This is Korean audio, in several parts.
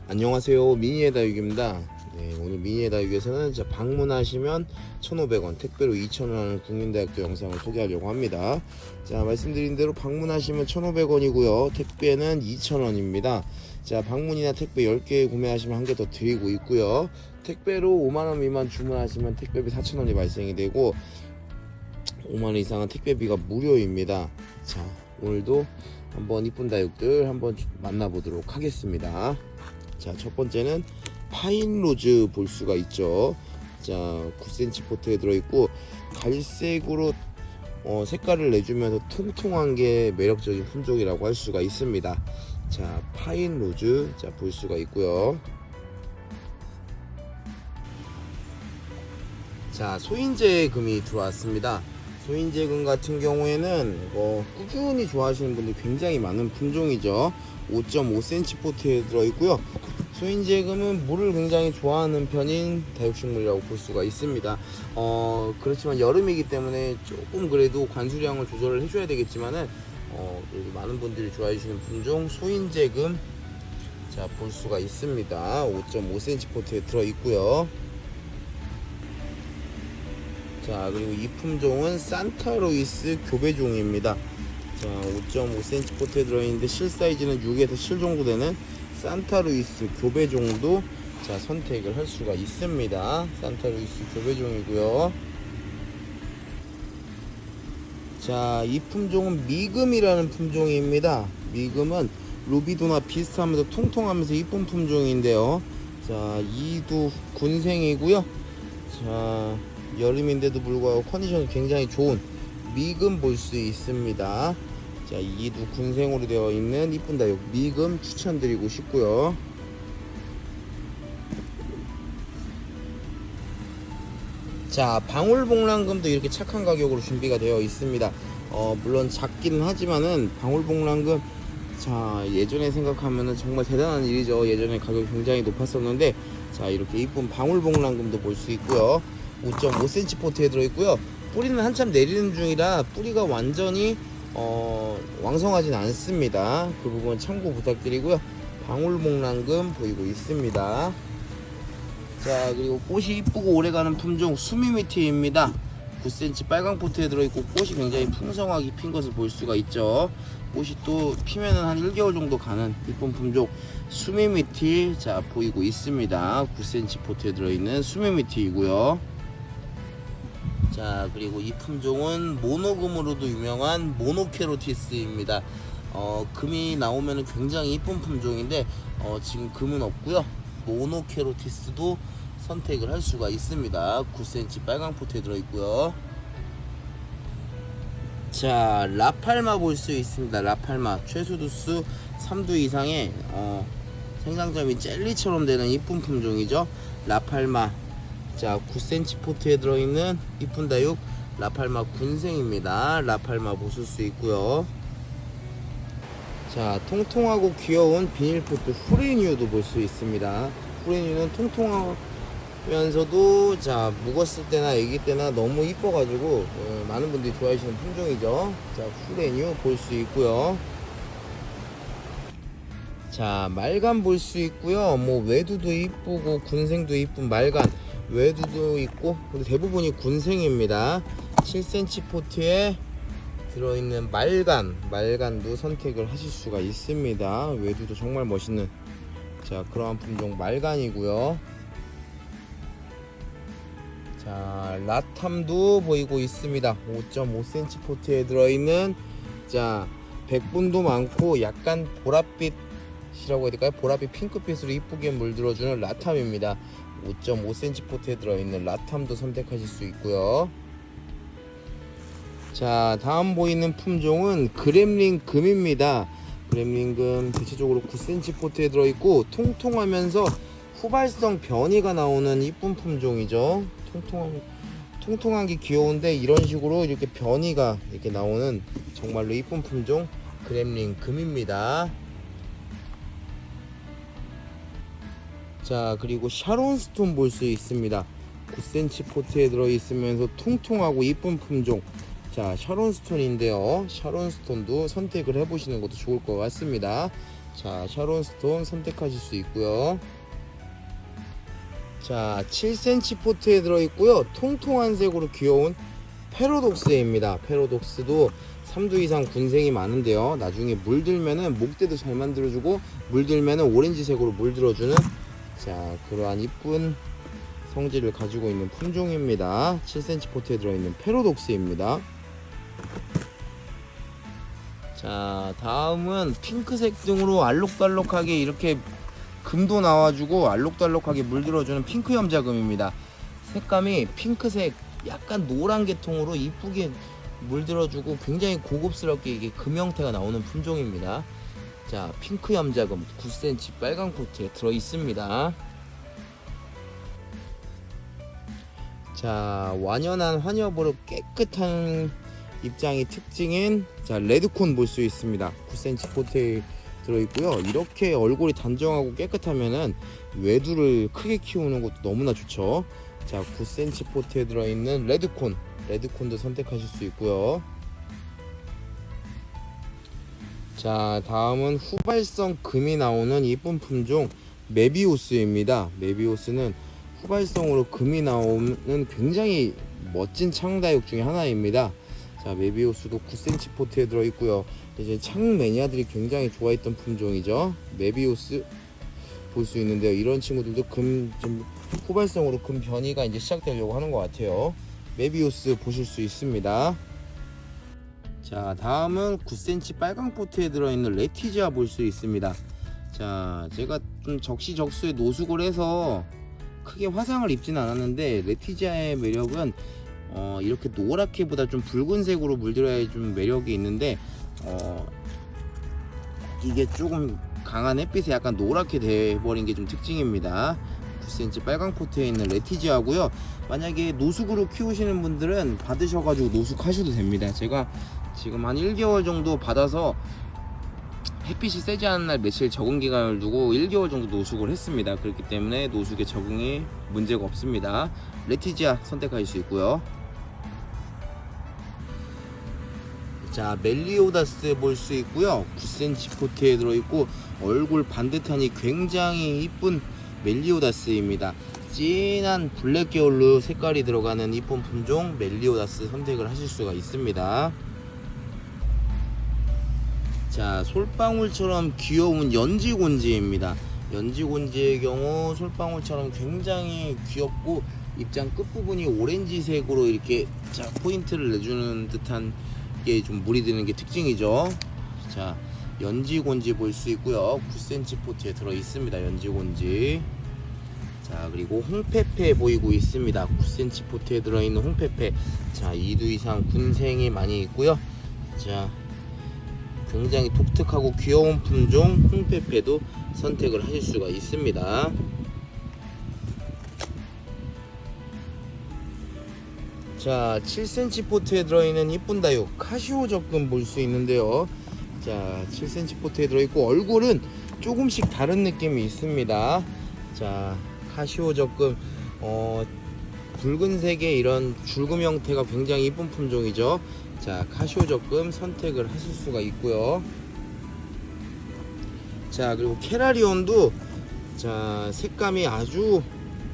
안녕하세요, 미니의 다육입니다. 네, 오늘 미니의 다육에서는 방문하시면 1,500원, 택배로 2,000원 국민다육도 영상을 소개하려고 합니다. 자, 말씀드린 대로 방문하시면 1,500원이고요 택배는 2,000원입니다 자, 방문이나 택배 10개 구매하시면 한 개 더 드리고 있고요, 택배로 5만원 미만 주문하시면 택배비 4,000원이 발생이 되고 5만원 이상은 택배비가 무료입니다. 자, 오늘도 한번 이쁜 다육들 한번 만나보도록 하겠습니다. 자, 첫 번째는 파인로즈 볼 수가 있죠. 자, 9cm 포트에 들어있고 갈색으로 색깔을 내주면서 통통한 게 매력적인 품종이라고 할 수가 있습니다. 자, 파인로즈 자 볼 수가 있고요. 자, 소인제금이 들어왔습니다. 소인제금 같은 경우에는 꾸준히 좋아하시는 분들 굉장히 많은 품종이죠. 5.5cm 포트에 들어있고요. 소인제금은 물을 굉장히 좋아하는 편인 다육식물이라고 볼 수가 있습니다. 그렇지만 여름이기 때문에 조금 그래도 관수량을 조절을 해줘야 되겠지만은 그래도 많은 분들이 좋아해 주시는 품종 소인제금 자 볼 수가 있습니다. 5.5cm 포트에 들어있고요. 자, 그리고 이 품종은 산타루이스 교배종입니다. 자, 5.5cm 포트에 들어있는데 실 사이즈는 6에서 7 정도 되는 산타루이스 교배종도 자 선택을 할 수가 있습니다. 산타루이스 교배종이고요. 자, 이 품종은 미금이라는 품종입니다. 미금은 루비도나 비슷하면서 통통하면서 이쁜 품종인데요. 자, 이두 군생이고요. 자, 여름인데도 불구하고 컨디션이 굉장히 좋은 미금 볼 수 있습니다. 자, 이두 군생으로 되어 있는 이쁜 다육 미금 추천드리고 싶고요. 자, 방울복랑금도 이렇게 착한 가격으로 준비가 되어 있습니다. 물론 작기는 하지만은 방울복랑금 자 예전에 생각하면은 정말 대단한 일이죠. 예전에 가격이 굉장히 높았었는데 자, 이렇게 이쁜 방울복랑금도 볼 수 있고요. 5.5cm 포트에 들어있고요. 뿌리는 한참 내리는 중이라 뿌리가 완전히 왕성하진 않습니다. 그 부분 참고 부탁드리고요. 방울복랑금 보이고 있습니다. 자, 그리고 꽃이 이쁘고 오래가는 품종 수미미티입니다. 9cm 빨강 포트에 들어있고 꽃이 굉장히 풍성하게 핀 것을 볼 수가 있죠. 꽃이 또 피면은 한 1개월 정도 가는 이쁜 품종 수미미티 자 보이고 있습니다. 9cm 포트에 들어있는 수미미티이고요. 자, 그리고 이 품종은 모노금으로도 유명한 모노케로티스입니다. 금이 나오면 굉장히 이쁜 품종인데 지금 금은 없고요. 모노케로티스도 선택을 할 수가 있습니다. 9cm 빨강 포트에 들어있고요. 자, 라팔마 볼 수 있습니다. 라팔마 최소두수 3두 이상의 생장점이 젤리처럼 되는 이쁜 품종이죠. 라팔마 자 9cm 포트에 들어있는 이쁜 다육 라팔마 군생입니다. 라팔마 보실 수 있고요. 자, 통통하고 귀여운 비닐포트 후레뉴도 볼 수 있습니다. 후레뉴는 통통하면서도 자 묵었을 때나 애기 때나 너무 이뻐가지고 많은 분들이 좋아하시는 품종이죠. 자, 후레뉴 볼 수 있고요. 자, 말간 볼 수 있고요. 외두도 이쁘고 군생도 이쁜 말간 외두도 있고 대부분이 군생입니다. 7cm 포트에 들어있는 말간도 선택을 하실 수가 있습니다. 외두도 정말 멋있는 자 그러한 품종 말간이고요. 자, 라탐도 보이고 있습니다. 5.5cm 포트에 들어있는 자 백분도 많고 약간 보랏빛이라고 해야 될까요? 보랏빛 핑크빛으로 이쁘게 물들어주는 라탐입니다. 5.5cm 포트에 들어있는 라탐도 선택하실 수 있고요. 자, 다음 보이는 품종은 그렘린 금입니다. 그렘린 금 대체적으로 9cm 포트에 들어있고 통통하면서 후발성 변이가 나오는 이쁜 품종이죠. 통통한 게 귀여운데 이런 식으로 이렇게 변이가 이렇게 나오는 정말로 이쁜 품종 그렘린 금입니다. 자, 그리고 샤론스톤 볼 수 있습니다. 9cm 포트에 들어있으면서 통통하고 이쁜 품종 자 샤론스톤인데요. 샤론스톤도 선택을 해보시는 것도 좋을 것 같습니다. 자, 샤론 스톤 선택하실 수 있고요. 자, 7cm 포트에 들어있고요. 통통한 색으로 귀여운 패러독스입니다. 패러독스도 3두 이상 군생이 많은데요. 나중에 물들면은 목대도 잘 만들어주고 물들면은 오렌지색으로 물들어주는 자, 그러한 이쁜 성질을 가지고 있는 품종입니다. 7cm 포트에 들어있는 패러독스입니다. 자, 다음은 핑크색 등으로 알록달록하게 이렇게 금도 나와주고 알록달록하게 물들어주는 핑크 염자금입니다. 색감이 핑크색 약간 노란 계통으로 이쁘게 물들어주고 굉장히 고급스럽게 이게 금 형태가 나오는 품종입니다. 자, 핑크 염자금 9cm 빨강 포트에 들어있습니다. 자, 완연한 환엽으로 깨끗한 입장이 특징인 자, 레드콘 볼 수 있습니다. 9cm 포트에 들어있고요. 이렇게 얼굴이 단정하고 깨끗하면은 외두를 크게 키우는 것도 너무나 좋죠. 자, 9cm 포트에 들어있는 레드콘도 선택하실 수 있고요. 자, 다음은 후발성 금이 나오는 이쁜 품종 메비우스입니다. 메비우스는 후발성으로 금이 나오는 굉장히 멋진 창다육 중에 하나입니다. 자, 메비우스도 9cm 포트에 들어있고요. 이제 창 매니아들이 굉장히 좋아했던 품종이죠. 메비우스 볼 수 있는데요. 이런 친구들도 좀 후발성으로 금 변이가 이제 시작되려고 하는 것 같아요. 메비우스 보실 수 있습니다. 자, 다음은 9cm 빨강 포트에 들어있는 레티지아 볼 수 있습니다. 자, 제가 좀 적시적소에 노숙을 해서 크게 화상을 입지는 않았는데 레티지아의 매력은 이렇게 노랗게보다 좀 붉은색으로 물들어야 좀 매력이 있는데 이게 조금 강한 햇빛에 약간 노랗게 돼버린 게 좀 특징입니다. 9cm 빨강 포트에 있는 레티지아고요. 만약에 노숙으로 키우시는 분들은 받으셔가지고 노숙하셔도 됩니다. 제가 지금 한 1개월 정도 받아서 햇빛이 세지 않은 날 며칠 적응 기간을 두고 1개월 정도 노숙을 했습니다. 그렇기 때문에 노숙에 적응이 문제가 없습니다. 레티지아 선택하실 수 있고요. 자, 멜리오다스 볼 수 있고요. 9cm 포트에 들어있고 얼굴 반듯하니 굉장히 이쁜 멜리오다스입니다. 진한 블랙 계열로 색깔이 들어가는 이쁜 품종 멜리오다스 선택을 하실 수가 있습니다. 자, 솔방울처럼 귀여운 연지곤지입니다. 연지곤지의 경우 솔방울처럼 굉장히 귀엽고 입장 끝부분이 오렌지색으로 이렇게 자, 포인트를 내주는 듯한 게 좀 물이 드는 게 특징이죠. 자, 연지곤지 볼 수 있고요. 9cm 포트에 들어 있습니다. 연지곤지. 자, 그리고 홍페페 보이고 있습니다. 9cm 포트에 들어있는 홍페페. 자, 2두 이상 군생이 많이 있고요. 자, 굉장히 독특하고 귀여운 품종 홍페페도 선택을 하실 수가 있습니다. 자, 7cm 포트에 들어있는 이쁜 다육 카시오 적금 볼 수 있는데요. 자, 7cm 포트에 들어있고 얼굴은 조금씩 다른 느낌이 있습니다. 자, 카시오 적금 붉은색의 이런 줄금 형태가 굉장히 이쁜 품종이죠. 자, 카시오 적금 선택을 하실 수가 있고요. 자, 그리고 캐라리온도 자, 색감이 아주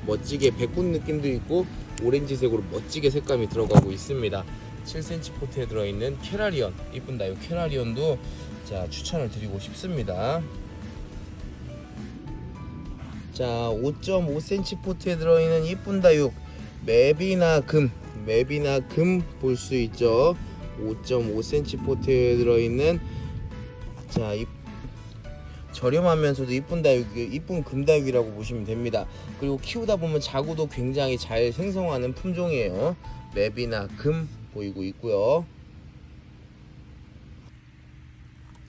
멋지게 백군 느낌도 있고 오렌지색으로 멋지게 색감이 들어가고 있습니다. 7cm 포트에 들어있는 캐라리온 이쁜 다육 캐라리온도 자, 추천을 드리고 싶습니다. 자, 5.5cm 포트에 들어있는 이쁜 다육 메비나 금 볼 수 있죠. 5.5cm 포트에 들어있는 자, 저렴하면서도 이쁜 다육, 이쁜 금다육이라고 보시면 됩니다. 그리고 키우다 보면 자구도 굉장히 잘 생성하는 품종이에요. 메비나 금 보이고 있고요.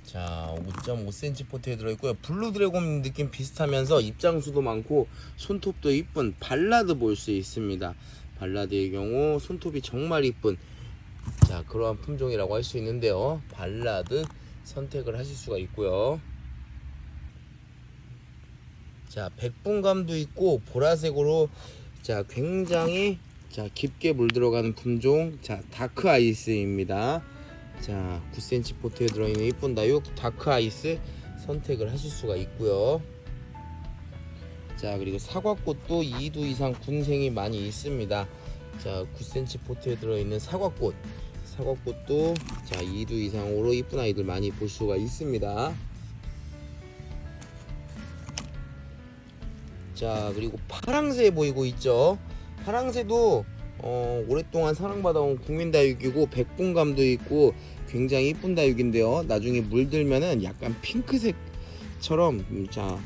자, 5.5cm 포트에 들어있고요. 블루 드래곤 느낌 비슷하면서 입장수도 많고 손톱도 이쁜 발라드 볼 수 있습니다. 발라드의 경우 손톱이 정말 이쁜 자, 그러한 품종이라고 할 수 있는데요. 발라드 선택을 하실 수가 있고요. 자, 백분감도 있고 보라색으로 자, 굉장히 자, 깊게 물들어가는 품종 자, 다크 아이스입니다. 자, 9cm 포트에 들어있는 이쁜 다육 다크 아이스 선택을 하실 수가 있고요. 자, 그리고 사과꽃도 2두 이상 군생이 많이 있습니다. 자, 9cm 포트에 들어있는 사과꽃도 자 2두 이상으로 이쁜 아이들 많이 볼 수가 있습니다. 자, 그리고 파랑새 보이고 있죠. 파랑새도 오랫동안 사랑받아온 국민다육이고 백분감도 있고 굉장히 이쁜 다육인데요. 나중에 물들면은 약간 핑크색처럼 자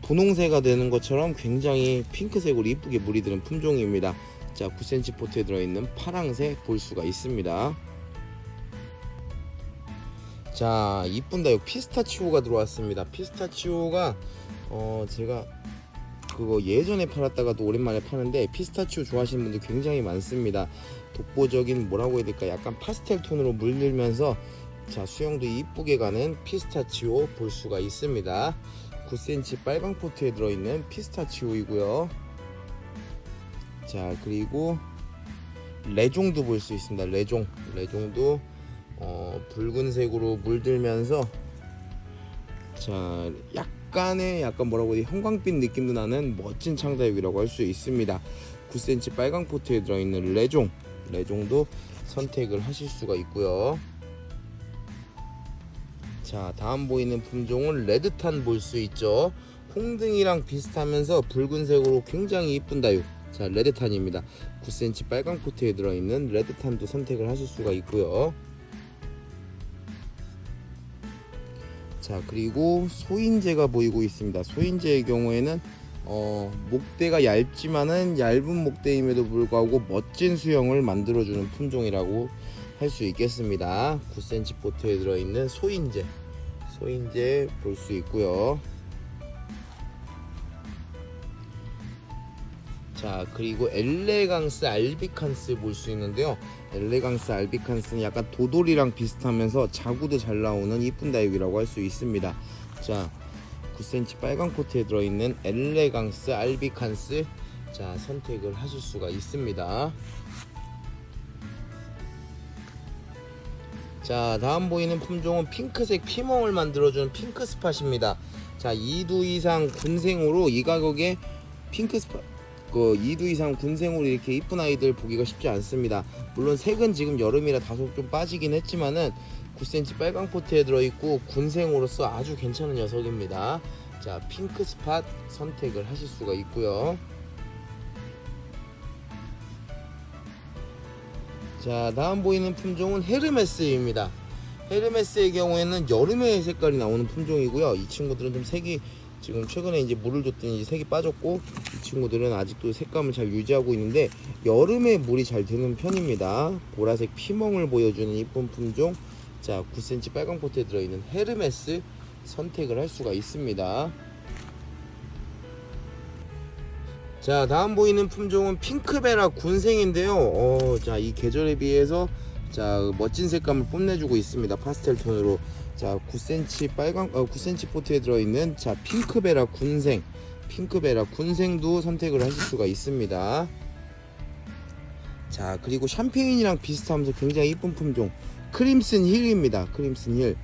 분홍새가 되는 것처럼 굉장히 핑크색으로 이쁘게 물이 드는 품종입니다. 자, 9cm 포트에 들어있는 파랑새 볼 수가 있습니다. 자, 이쁜 다육 피스타치오가 들어왔습니다. 피스타치오가 제가 그거 예전에 팔았다가도 오랜만에 파는데 피스타치오 좋아하시는 분들 굉장히 많습니다. 독보적인 뭐라고 해야 될까, 약간 파스텔 톤으로 물들면서 자 수영도 이쁘게 가는 피스타치오 볼 수가 있습니다. 9cm 빨강 포트에 들어있는 피스타치오이고요. 자, 그리고 레종도 볼 수 있습니다. 레종도 붉은색으로 물들면서 자 약간 뭐라고 해야 돼, 형광빛 느낌도 나는 멋진 창다육이라고 할 수 있습니다. 9cm 빨강 포트에 들어있는 레종도 선택을 하실 수가 있고요. 자, 다음 보이는 품종은 레드탄 볼 수 있죠. 홍등이랑 비슷하면서 붉은색으로 굉장히 이쁜 다육, 자 레드탄입니다. 9cm 빨강 포트에 들어있는 레드탄도 선택을 하실 수가 있고요. 자, 그리고 소인재가 보이고 있습니다. 소인재의 경우에는 목대가 얇지만은 얇은 목대임에도 불구하고 멋진 수영을 만들어주는 품종이라고 할 수 있겠습니다. 9cm 포트에 들어있는 소인재 볼 수 있고요. 자, 그리고 엘레강스 알비칸스 볼 수 있는데요. 엘레강스 알비칸스는 약간 도돌이랑 비슷하면서 자구도 잘 나오는 이쁜 다육이라고 할 수 있습니다. 자, 9cm 빨강 포트에 들어있는 엘레강스 알비칸스 자 선택을 하실 수가 있습니다. 자, 다음 보이는 품종은 핑크색 피멍을 만들어주는 핑크스팟입니다. 자, 2두 이상 군생으로 이 가격에 핑크스팟 2두 이상 군생으로 이렇게 이쁜 아이들 보기가 쉽지 않습니다. 물론 색은 지금 여름이라 다소 좀 빠지긴 했지만은 9cm 빨강 포트에 들어있고 군생으로서 아주 괜찮은 녀석입니다. 자, 핑크스팟 선택을 하실 수가 있고요. 자, 다음 보이는 품종은 헤르메스입니다. 헤르메스의 경우에는 여름에 색깔이 나오는 품종이고요. 이 친구들은 좀 색이 지금 최근에 이제 물을 줬더니 색이 빠졌고, 이 친구들은 아직도 색감을 잘 유지하고 있는데 여름에 물이 잘 드는 편입니다. 보라색 피멍을 보여주는 이쁜 품종. 자, 9cm 빨강 포트에 들어있는 헤르메스 선택을 할 수가 있습니다. 자, 다음 보이는 품종은 핑크베라 군생인데요. 자, 이 계절에 비해서 자 멋진 색감을 뽐내주고 있습니다. 파스텔 톤으로. 자, 9cm 포트에 들어있는 자 핑크베라 군생도 선택을 하실 수가 있습니다. 자, 그리고 샴페인이랑 비슷하면서 굉장히 이쁜 품종 크림슨 힐입니다. 크림슨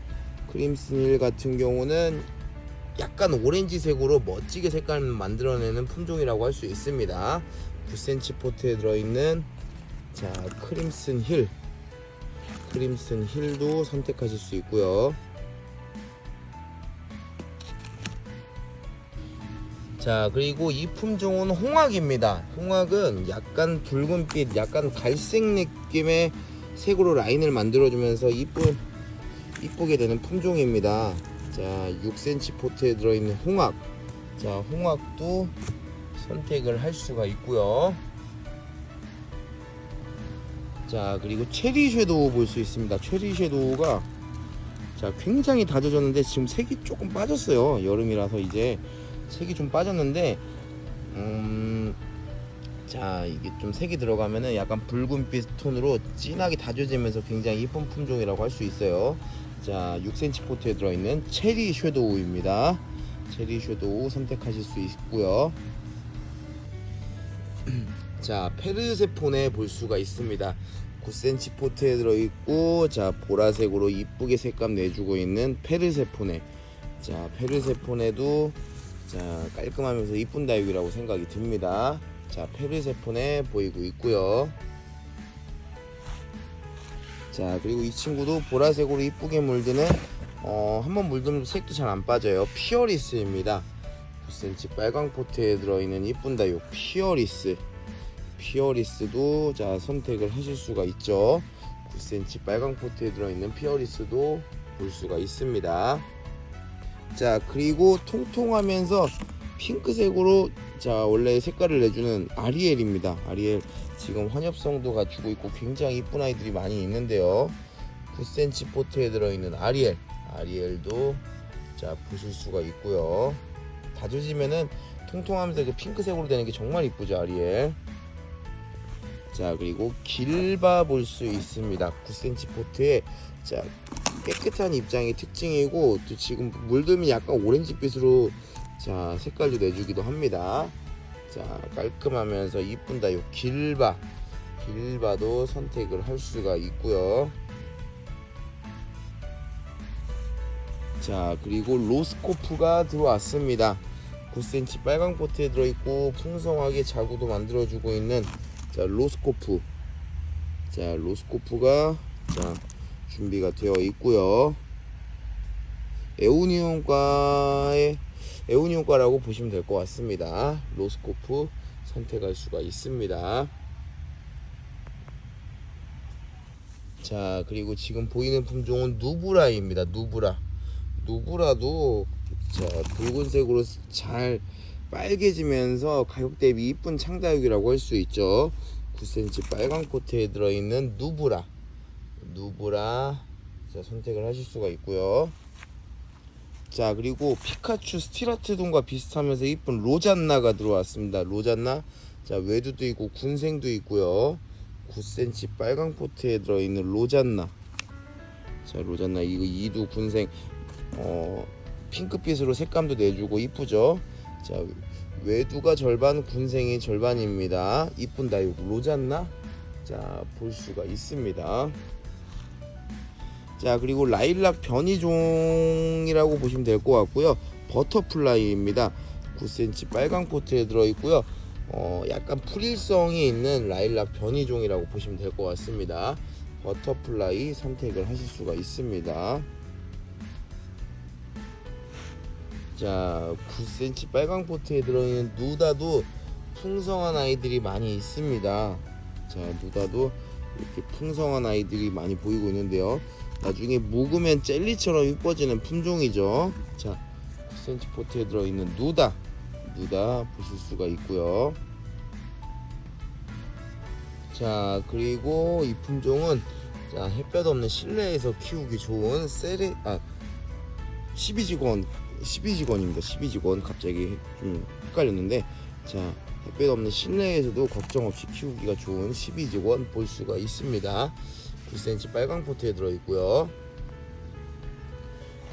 힐 같은 경우는 약간 오렌지색으로 멋지게 색깔을 만들어내는 품종이라고 할 수 있습니다. 9cm 포트에 들어있는 자 크림슨 힐도 선택하실 수 있고요. 자, 그리고 이 품종은 홍학입니다. 홍학은 약간 붉은빛, 약간 갈색 느낌의 색으로 라인을 만들어주면서 이쁘게 되는 품종입니다. 자, 6cm 포트에 들어있는 홍학. 자, 홍학도 선택을 할 수가 있고요. 자, 그리고 체리 섀도우 볼 수 있습니다. 체리 섀도우가 자 굉장히 다져졌는데 지금 색이 조금 빠졌어요. 여름이라서 이제 색이 좀 빠졌는데 자, 이게 좀 색이 들어가면은 약간 붉은빛 톤으로 진하게 다져지면서 굉장히 이쁜 품종이라고 할 수 있어요. 자, 6cm 포트에 들어있는 체리 섀도우입니다. 체리 섀도우 선택하실 수 있고요. 자, 페르세포네 볼 수가 있습니다. 9cm 포트에 들어있고 자 보라색으로 이쁘게 색감 내주고 있는 페르세포네 자, 페르세폰에도 자, 깔끔하면서 이쁜 다육이라고 생각이 듭니다. 자, 페르세폰에 보이고 있고요. 자, 그리고 이 친구도 보라색으로 이쁘게 물드는 한번 물들면 색도 잘 안 빠져요. 피어리스입니다. 9cm 빨강 포트에 들어있는 이쁜 다육 피어리스. 피어리스도 자, 선택을 하실 수가 있죠. 9cm 빨강 포트에 들어있는 피어리스도 볼 수가 있습니다. 자, 그리고 통통하면서 핑크색으로 자, 원래 색깔을 내주는 아리엘입니다. 아리엘 지금 환엽성도 갖추고 있고 굉장히 이쁜 아이들이 많이 있는데요. 9cm 포트에 들어있는 아리엘도 자, 보실 수가 있고요. 다져지면은 통통하면서 그 핑크색으로 되는 게 정말 이쁘죠, 아리엘. 자, 그리고 길바 볼 수 있습니다. 9cm 포트에 자, 깨끗한 입장이 특징이고 또 지금 물들면 약간 오렌지빛으로 자, 색깔도 내주기도 합니다. 자, 깔끔하면서 이쁜 다육 길바도 선택을 할 수가 있고요. 자, 그리고 로스코프가 들어왔습니다. 9cm 빨강 포트에 들어있고 풍성하게 자구도 만들어주고 있는 자, 로스코프. 자, 로스코프가 자, 준비가 되어 있고요. 에우니온과라고 보시면 될 것 같습니다. 로스코프 선택할 수가 있습니다. 자, 그리고 지금 보이는 품종은 누브라입니다. 누브라도 자, 붉은색으로 잘 빨개지면서 가격 대비 이쁜 창다육이라고 할 수 있죠. 9cm 빨강 포트에 들어있는 누브라 자, 선택을 하실 수가 있고요. 자, 그리고 피카츄 스티라트돈과 비슷하면서 이쁜 로잔나가 들어왔습니다. 로잔나 자, 외두도 있고 군생도 있고요. 9cm 빨강 포트에 들어있는 로잔나. 자, 로잔나 이거 이두 군생 핑크빛으로 색감도 내주고 이쁘죠. 자, 외두가 절반 군생이 절반입니다. 이쁜 다육 로잔나 자, 볼 수가 있습니다. 자, 그리고 라일락 변이종이라고 보시면 될 것 같고요. 버터플라이입니다. 9cm 빨강 포트에 들어있고요. 약간 풀일성이 있는 라일락 변이종이라고 보시면 될 것 같습니다. 버터플라이 선택을 하실 수가 있습니다. 자, 9cm 빨강 포트에 들어있는 누다도 풍성한 아이들이 많이 있습니다. 자, 누다도 이렇게 풍성한 아이들이 많이 보이고 있는데요. 나중에 묵으면 젤리처럼 이뻐지는 품종이죠. 자, 9cm 포트에 들어있는 누다 보실 수가 있고요. 자, 그리고 이 품종은 자, 햇볕 없는 실내에서 키우기 좋은 12직원입니다. 12직원 갑자기 좀 헷갈렸는데 자, 햇볕 없는 실내에서도 걱정 없이 키우기가 좋은 12직원 볼 수가 있습니다. 9cm 빨강 포트에 들어있고요.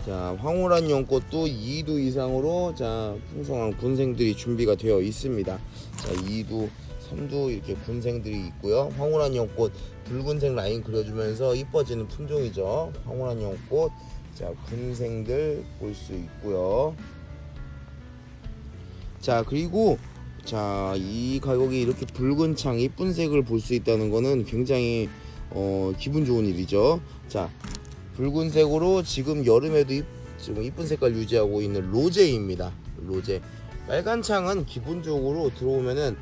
자, 황홀한 연꽃도 2두 이상으로 자, 풍성한 군생들이 준비가 되어 있습니다. 자, 2두 3두 이렇게 군생들이 있고요. 황홀한 연꽃 붉은색 라인 그려주면서 이뻐지는 품종이죠. 황홀한 연꽃 자, 군생들 볼 수 있고요. 자, 그리고 자, 이 가격에 이렇게 붉은 창 이쁜 색을 볼 수 있다는 거는 굉장히 기분 좋은 일이죠. 자, 붉은색으로 지금 여름에도 지금 이쁜 색깔 유지하고 있는 로제입니다. 로제. 빨간 창은 기본적으로 들어오면은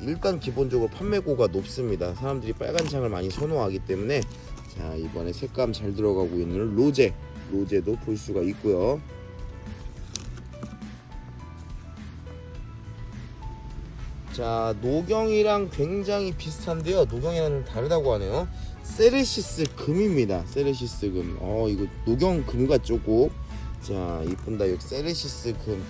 일단 기본적으로 판매고가 높습니다. 사람들이 빨간 창을 많이 선호하기 때문에 자, 이번에 색감 잘 들어가고 있는 로제도 볼 수가 있고요. 자, 노경이랑 굉장히 비슷한데요. 노경이랑 다르다고 하네요. 세레시스 금입니다. 세레시스 금. 이거 노경 금 같죠? 꼭. 자, 이쁜 다육 세레시스 금.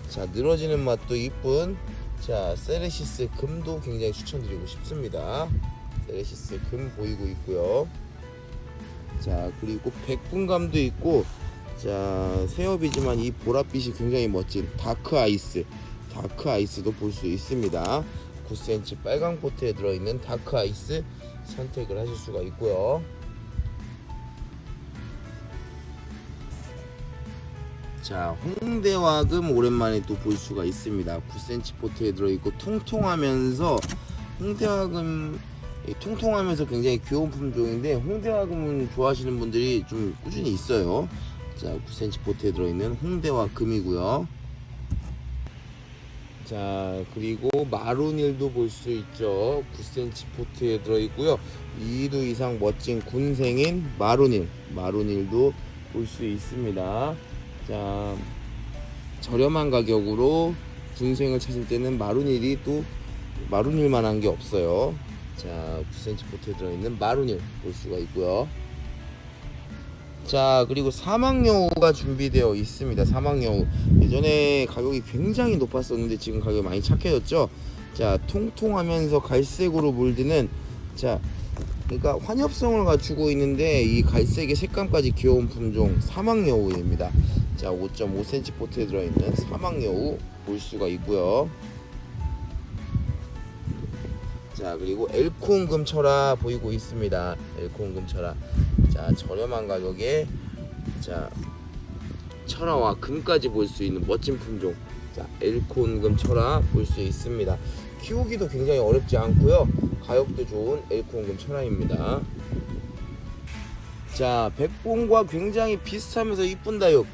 자, 늘어지는 맛도 이쁜 자, 세레시스 금도 굉장히 추천드리고 싶습니다. 세레시스 금 보이고 있고요. 자, 그리고 백분감도 있고 자, 새업이지만 이 보랏빛이 굉장히 멋진 다크 아이스도 볼 수 있습니다. 9cm 빨강 포트에 들어있는 다크 아이스 선택을 하실 수가 있고요. 자, 홍대화금 오랜만에 또 볼 수가 있습니다. 9cm 포트에 들어있고 통통하면서 홍대화금 통통하면서 굉장히 귀여운 품종인데 홍대화금은 좋아하시는 분들이 좀 꾸준히 있어요. 자, 9cm 포트에 들어있는 홍대화금이고요. 자, 그리고 마룬일도 볼 수 있죠. 9cm 포트에 들어있고요. 2두 이상 멋진 군생인 마룬일도 볼 수 있습니다. 자, 저렴한 가격으로 군생을 찾을 때는 마룬일만한 게 없어요. 자, 9cm 포트에 들어있는 마룬일 볼 수가 있고요. 자, 그리고 사막여우가 준비되어 있습니다. 사막여우 예전에 가격이 굉장히 높았었는데 지금 가격이 많이 착해졌죠. 자, 통통하면서 갈색으로 물드는, 자, 그러니까 환엽성을 갖추고 있는데 이 갈색의 색감까지 귀여운 품종 사막여우입니다. 자, 5.5cm 포트에 들어있는 사막여우 볼 수가 있고요. 자, 그리고 엘코온금철화 보이고 있습니다. 엘코온금철화. 자, 저렴한 가격에 자, 철화와 금까지 볼 수 있는 멋진 품종. 자, 엘코온금철화 볼 수 있습니다. 키우기도 굉장히 어렵지 않고요. 가격도 좋은 엘코온금철화입니다. 자, 백봉과 굉장히 비슷하면서 이쁜 다육.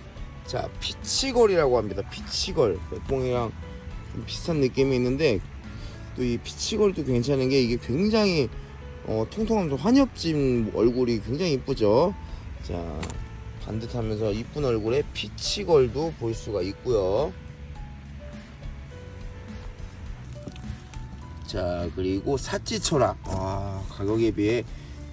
자, 피치걸이라고 합니다. 피치걸. 백봉이랑 좀 비슷한 느낌이 있는데 또 이 피치걸도 괜찮은 게 이게 굉장히 통통하면서 환엽진 얼굴이 굉장히 이쁘죠. 자, 반듯하면서 이쁜 얼굴에 피치걸도 볼 수가 있고요. 자, 그리고 사찌철화. 가격에 비해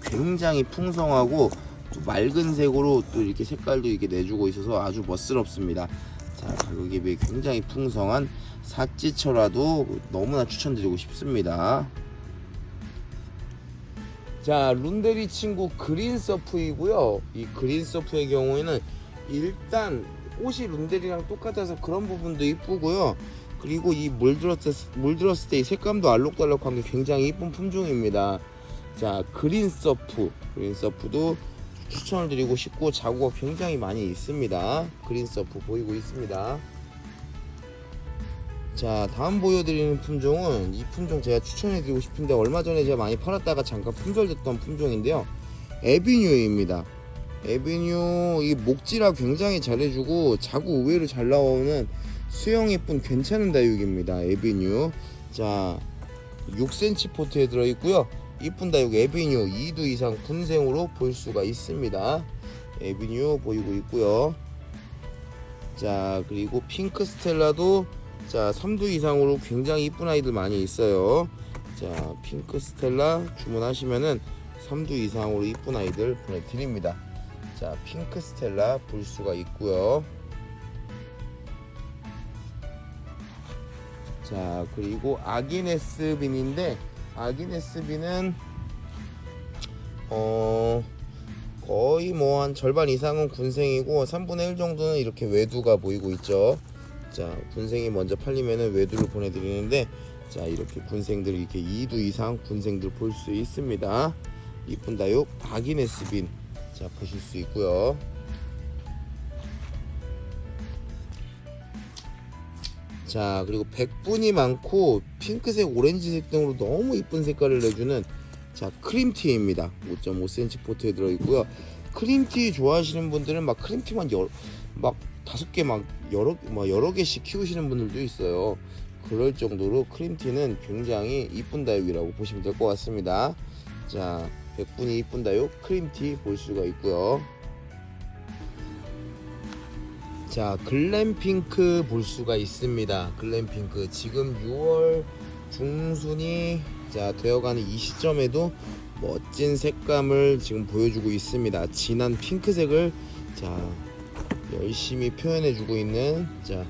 굉장히 풍성하고 또 맑은 색으로 또 이렇게 색깔도 이렇게 내주고 있어서 아주 멋스럽습니다. 자, 가격에 비해 굉장히 풍성한 사찌철화도 너무나 추천드리고 싶습니다. 자, 룬데리 친구 그린서프이고요. 이 그린서프의 경우에는 일단 꽃이 룬데리랑 똑같아서 그런 부분도 이쁘고요. 그리고 이 물들었을 때 이 색감도 알록달록한 게 굉장히 이쁜 품종입니다. 자, 그린서프도 추천을 드리고 싶고 자구가 굉장히 많이 있습니다. 그린서프 보이고 있습니다. 자, 다음 보여드리는 품종은 이 품종 제가 추천해드리고 싶은데 얼마 전에 제가 많이 팔았다가 잠깐 품절됐던 품종인데요. 에비뉴입니다. 에비뉴 이 목질화 굉장히 잘해주고 자구 의외로 잘 나오는 수영 예쁜 괜찮은 다육입니다. 에비뉴. 자, 6cm 포트에 들어있고요. 이쁜 다육 에비뉴 2두 이상 군생으로 볼 수가 있습니다. 에비뉴 보이고 있고요. 자, 그리고 핑크 스텔라도 자, 3두 이상으로 굉장히 이쁜 아이들 많이 있어요. 자, 핑크 스텔라 주문하시면은 3두 이상으로 이쁜 아이들 보내드립니다. 자, 핑크 스텔라 볼 수가 있고요. 자, 그리고 아기네스빈인데 아기네스빈은 거의 뭐 한 절반 이상은 군생이고 3분의 1 정도는 이렇게 외두가 보이고 있죠. 자, 군생이 먼저 팔리면은 외두를 보내드리는데 자, 이렇게 군생들 이렇게 2두 이상 군생들 볼 수 있습니다. 이쁜 다육 아기네스빈 자, 보실 수 있고요. 자, 그리고 백분이 많고 핑크색, 오렌지색 등으로 너무 이쁜 색깔을 내주는 자, 크림티입니다. 5.5cm 포트에 들어있고요. 크림티 좋아하시는 분들은 막 크림티만 막 5개 막 여러 개씩 키우시는 분들도 있어요. 그럴 정도로 크림티는 굉장히 이쁜 다육이라고 보시면 될 것 같습니다. 자, 백분이 이쁜 다육 크림티 볼 수가 있고요. 자, 글램핑크 볼 수가 있습니다. 글램핑크 지금 6월 중순이 자, 되어가는 이 시점에도 멋진 색감을 지금 보여주고 있습니다. 진한 핑크색을 자, 열심히 표현해주고 있는 자,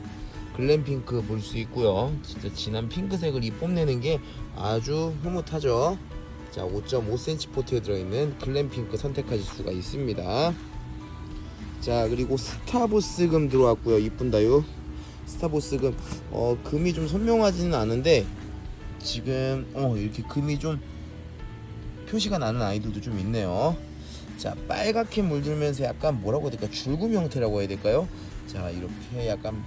글램핑크 볼 수 있고요. 진짜 진한 핑크색을 이 뽐내는 게 아주 흐뭇하죠. 자, 5.5cm 포트에 들어있는 글램핑크 선택하실 수가 있습니다. 자, 그리고 스타보스금 들어왔고요. 이쁜 다육 스타보스금 금이 좀 선명하지는 않은데 지금 이렇게 금이 좀 표시가 나는 아이들도 좀 있네요. 자, 빨갛게 물들면서 약간 뭐라고 해야 될까, 줄금 형태라고 해야 될까요? 자, 이렇게 약간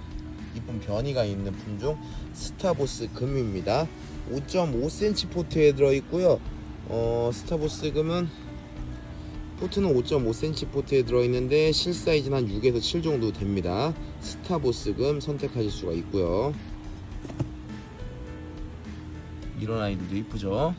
이쁜 변이가 있는 품종 스타보스 금입니다. 5.5cm 포트에 들어있고요. 스타보스 금은 포트는 5.5cm 포트에 들어있는데 실 사이즈는 한 6에서 7 정도 됩니다. 스타보스 금 선택하실 수가 있고요. 이런 아이들도 이쁘죠.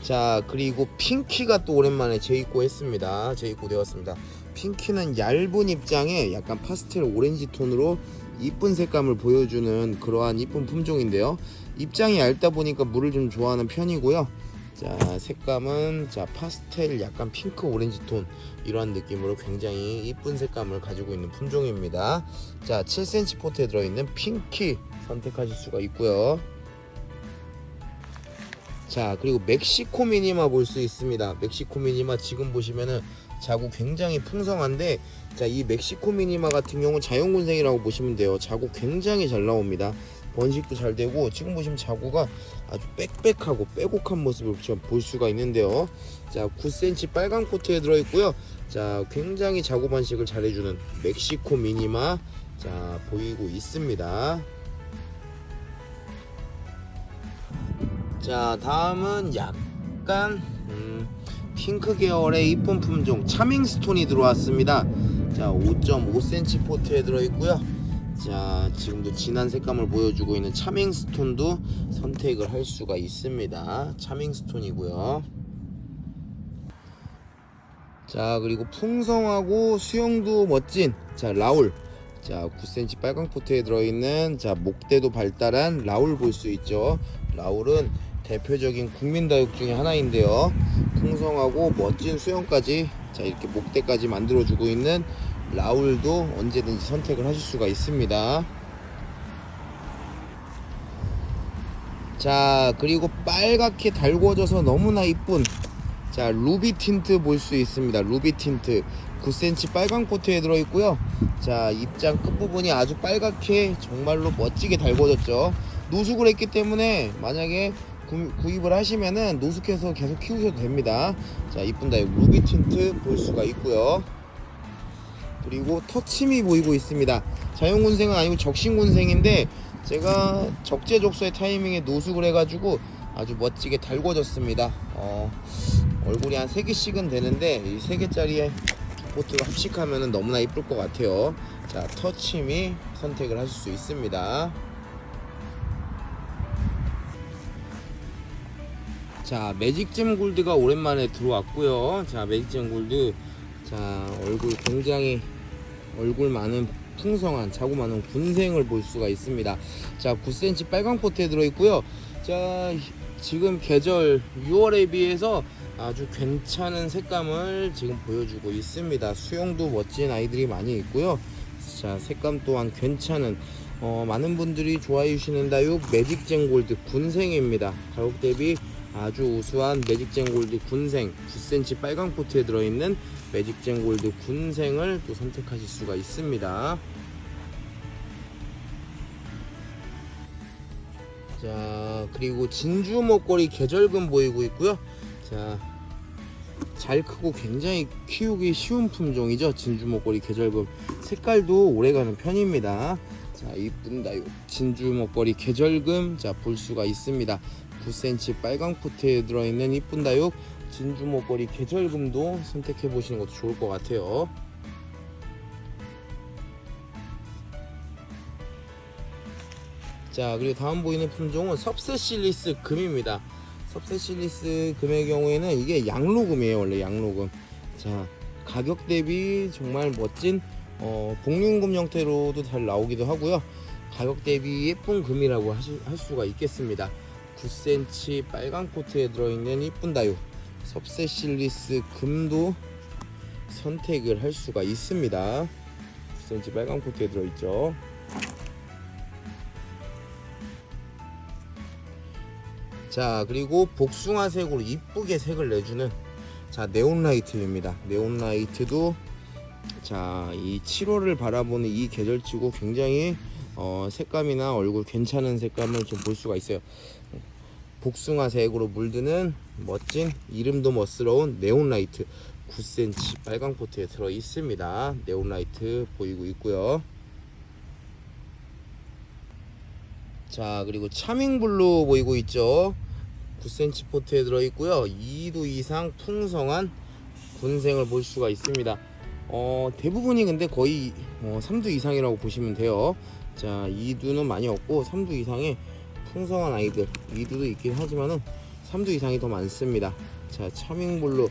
자, 그리고 핑키가 또 오랜만에 재입고했습니다. 재입고되었습니다. 핑키는 얇은 입장에 약간 파스텔 오렌지 톤으로 이쁜 색감을 보여주는 그러한 이쁜 품종인데요. 입장이 얇다 보니까 물을 좀 좋아하는 편이고요. 자, 색감은 자 파스텔 약간 핑크 오렌지 톤 이러한 느낌으로 굉장히 이쁜 색감을 가지고 있는 품종입니다. 자, 7cm 포트에 들어있는 핑키 선택하실 수가 있고요. 자, 그리고 멕시코 미니마 볼 수 있습니다. 멕시코 미니마 지금 보시면은 자구 굉장히 풍성한데, 자, 이 멕시코 미니마 같은 경우는 자연군생이라고 보시면 돼요. 자구 굉장히 잘 나옵니다. 번식도 잘 되고, 지금 보시면 자구가 아주 빽빽하고 빼곡한 모습을 볼 수가 있는데요. 자, 9cm 빨간 코트에 들어있고요. 자, 굉장히 자구 번식을 잘해주는 멕시코 미니마 자 보이고 있습니다. 자, 다음은 약간 핑크 계열의 이쁜 품종 차밍스톤이 들어왔습니다. 자, 5.5cm 포트에 들어있고요. 자, 지금도 진한 색감을 보여주고 있는 차밍스톤도 선택을 할 수가 있습니다. 차밍스톤이고요. 자, 그리고 풍성하고 수영도 멋진 자 라울, 자 9cm 빨강 포트에 들어있는 자 목대도 발달한 라울 볼 수 있죠. 라울은 대표적인 국민다육 중에 하나인데요. 풍성하고 멋진 수영까지 자 이렇게 목대까지 만들어주고 있는 라울도 언제든지 선택을 하실 수가 있습니다. 자, 그리고 빨갛게 달궈져서 너무나 이쁜 자 루비 틴트 볼 수 있습니다. 루비 틴트 9cm 빨강 포트에 들어있고요. 자, 입장 끝부분이 아주 빨갛게 정말로 멋지게 달궈졌죠. 노숙을 했기 때문에 만약에 구입을 하시면은 노숙해서 계속 키우셔도 됩니다. 자, 이쁜 다육 루비 틴트 볼 수가 있고요. 그리고 터침이 보이고 있습니다. 자연군생은 아니고 적신군생인데 제가 적재적소의 타이밍에 노숙을 해가지고 아주 멋지게 달궈졌습니다. 얼굴이 한 3개씩은 되는데 이 3개짜리의 포트가 합식하면 너무나 이쁠 것 같아요. 자, 터침이 선택을 하실 수 있습니다. 자, 매직잼 골드가 오랜만에 들어왔고요. 자, 매직잼 골드 자 얼굴 굉장히 얼굴 많은 풍성한 자구 많은 군생을 볼 수가 있습니다. 자, 9cm 빨강 포트에 들어있고요. 자, 지금 계절 6월에 비해서 아주 괜찮은 색감을 지금 보여주고 있습니다. 수영도 멋진 아이들이 많이 있고요. 자, 색감 또한 괜찮은 많은 분들이 좋아해 주시는 다육 매직잼 골드 군생입니다. 가격 대비 아주 우수한 매직잼 골드 군생 9cm 빨강 포트에 들어있는 매직잼 골드 군생을 또 선택하실 수가 있습니다. 자, 그리고 진주 목걸이 계절금 보이고 있고요. 자, 잘 크고 굉장히 키우기 쉬운 품종이죠. 진주 목걸이 계절금 색깔도 오래가는 편입니다. 자, 이쁜 다육 진주 목걸이 계절금 자 볼 수가 있습니다. 9cm 빨강 포트에 들어있는 이쁜 다육 진주 목걸이 계절금도 선택해 보시는 것도 좋을 것 같아요. 자, 그리고 다음 보이는 품종은 섭세실리스 금입니다. 섭세실리스 금의 경우에는 이게 양로금이에요. 원래 양로금. 자, 가격 대비 정말 멋진 복륜금 형태로도 잘 나오기도 하고요. 가격 대비 예쁜 금이라고 할 수가 있겠습니다. 9cm 빨강 포트에 들어있는 이쁜 다육 섭세실리스 금도 선택을 할 수가 있습니다. 9cm 빨강 포트에 들어있죠. 자, 그리고 복숭아색으로 이쁘게 색을 내주는 자 네온라이트입니다. 네온라이트도 자 이 7월을 바라보는 이 계절치고 굉장히 색감이나 얼굴 괜찮은 색감을 좀 볼 수가 있어요. 복숭아색으로 물드는 멋진 이름도 멋스러운 네온라이트 9cm 빨강 포트에 들어 있습니다. 네온라이트 보이고 있고요. 자, 그리고 차밍블루 보이고 있죠. 9cm 포트에 들어 있고요. 2도 이상 풍성한 군생을 볼 수가 있습니다. 대부분이 근데 거의 3두 이상이라고 보시면 돼요. 자, 2두는 많이 없고 3두 이상의 풍성한 아이들, 2두도 있긴 하지만은 3두 이상이 더 많습니다. 자, 차밍블루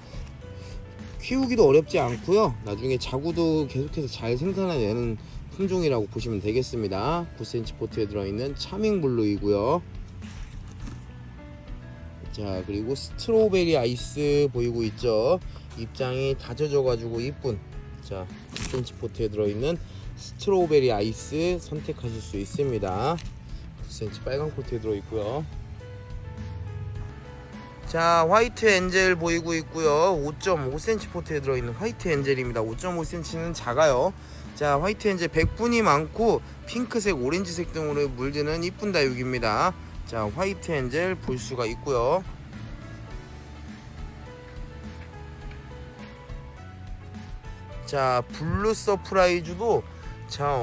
키우기도 어렵지 않고요. 나중에 자구도 계속해서 잘 생산해내는 품종이라고 보시면 되겠습니다. 9cm 포트에 들어있는 차밍블루이고요. 자, 그리고 스트로베리 아이스 보이고 있죠. 입장이 다져져 가지고 이쁜, 자, 9cm 포트에 들어있는 스트로베리 아이스 선택하실 수 있습니다. 9cm 빨강 포트에 들어있고요. 자, 화이트 엔젤 보이고 있고요. 5.5cm 포트에 들어있는 화이트 엔젤입니다. 5.5cm는 작아요. 자, 화이트 엔젤 백분이 많고 핑크색, 오렌지색 등으로 물드는 이쁜 다육입니다. 자, 화이트 엔젤 볼 수가 있고요. 자, 블루 서프라이즈도 자,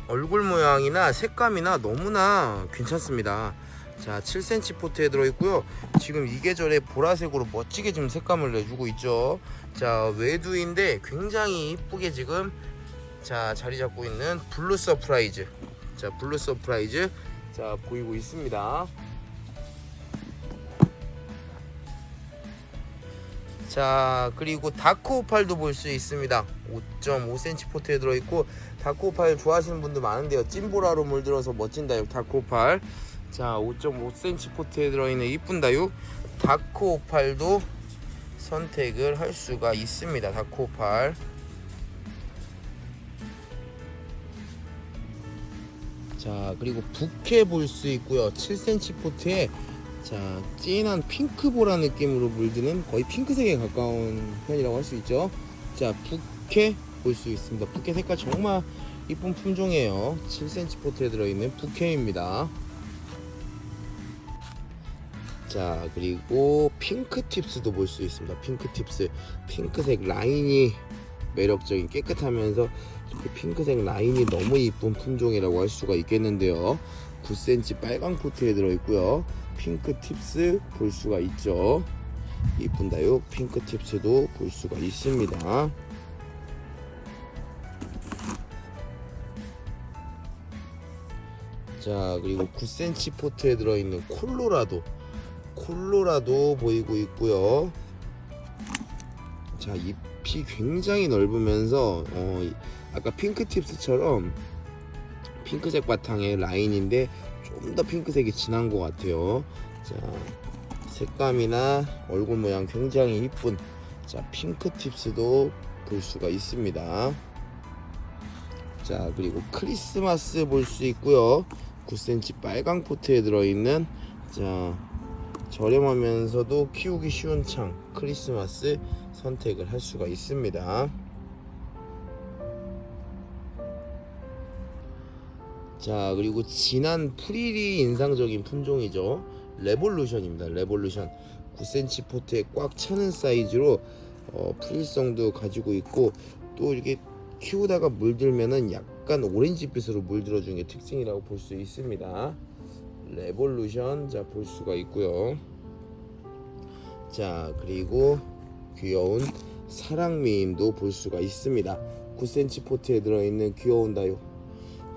얼굴 모양이나 색감이나 너무나 괜찮습니다. 자, 7cm 포트에 들어있고요. 지금 이 계절에 보라색으로 멋지게 지금 색감을 내주고 있죠. 자, 외두인데 굉장히 이쁘게 지금 자 자리 잡고 있는 블루 서프라이즈. 자, 블루 서프라이즈 자 보이고 있습니다. 자, 그리고 다크오팔도 볼 수 있습니다. 5.5cm 포트에 들어있고 다크오팔 좋아하시는 분들 많은데요. 찐보라로 물들어서 멋진 다육 다크오팔. 자, 5.5cm 포트에 들어있는 이쁜 다육 다크오팔도 선택을 할 수가 있습니다. 다크오팔. 자, 그리고 부케 볼 수 있고요. 7cm 포트에 자, 진한 핑크보라 느낌으로 물드는 거의 핑크색에 가까운 편이라고 할 수 있죠. 자, 부케 볼 수 있습니다. 부케 색깔 정말 이쁜 품종이에요. 7cm 포트에 들어있는 부케입니다. 자, 그리고 핑크팁스도 볼 수 있습니다. 핑크팁스, 핑크색 라인이 매력적인, 깨끗하면서 이렇게 핑크색 라인이 너무 이쁜 품종이라고 할 수가 있겠는데요. 9cm 빨강 포트에 들어있고요. 핑크팁스 볼 수가 있죠. 이쁜 다육 핑크팁스도 볼 수가 있습니다. 자, 그리고 9cm 포트에 들어있는 콜로라도 보이고 있고요. 자, 잎이 굉장히 넓으면서 아까 핑크팁스처럼 핑크색 바탕의 라인인데 좀 더 핑크색이 진한 것 같아요. 자, 색감이나 얼굴 모양 굉장히 이쁜 자, 핑크팁스도 볼 수가 있습니다. 자, 그리고 크리스마스 볼 수 있고요. 9cm 빨강 포트에 들어있는 자, 저렴하면서도 키우기 쉬운 창 크리스마스 선택을 할 수가 있습니다. 자, 그리고 진한 프릴이 인상적인 품종이죠. 레볼루션입니다. 레볼루션 9cm 포트에 꽉 차는 사이즈로 프릴성도 가지고 있고 또 이렇게 키우다가 물들면은 약간 오렌지빛으로 물들어주는 게 특징이라고 볼 수 있습니다. 레볼루션 자 볼 수가 있고요. 자, 그리고 귀여운 사랑미인도 볼 수가 있습니다. 9cm 포트에 들어있는 귀여운 다육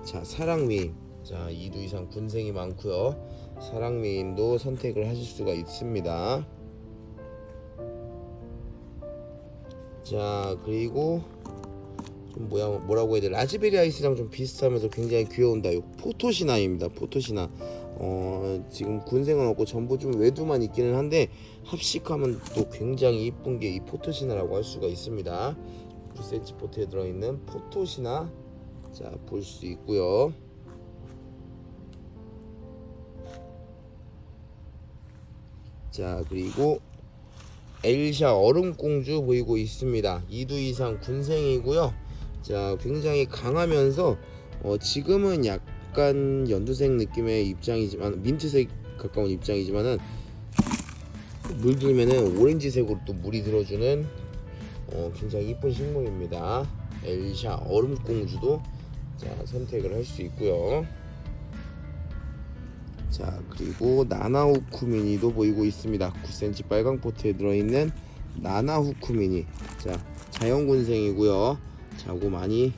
자, 사랑미인 자 2두 이상 군생이 많고요. 사랑미인도 선택을 하실 수가 있습니다. 자, 그리고 좀 뭐라고 해야 돼, 라즈베리 아이스랑 좀 비슷하면서 굉장히 귀여운 다육 포토시나입니다. 포토시나 지금 군생은 없고 전부 좀 외두만 있기는 한데 합식하면 또 굉장히 이쁜 게 이 포토시나라고 할 수가 있습니다. 9cm 포트에 들어있는 포토시나 자 볼 수 있고요. 자, 그리고 엘샤 얼음공주 보이고 있습니다. 2두 이상 군생이고요. 자, 굉장히 강하면서 지금은 약간 연두색 느낌의 입장이지만 민트색 가까운 입장이지만은 물들면은 오렌지색으로 또 물이 들어주는 굉장히 이쁜 식물입니다. 엘샤 얼음공주도 자 선택을 할 수 있고요. 자 그리고 나나후쿠미니도 보이고 있습니다. 9cm 빨강 포트에 들어있는 나나후쿠미니. 자 자연군생이고요. 자고 많이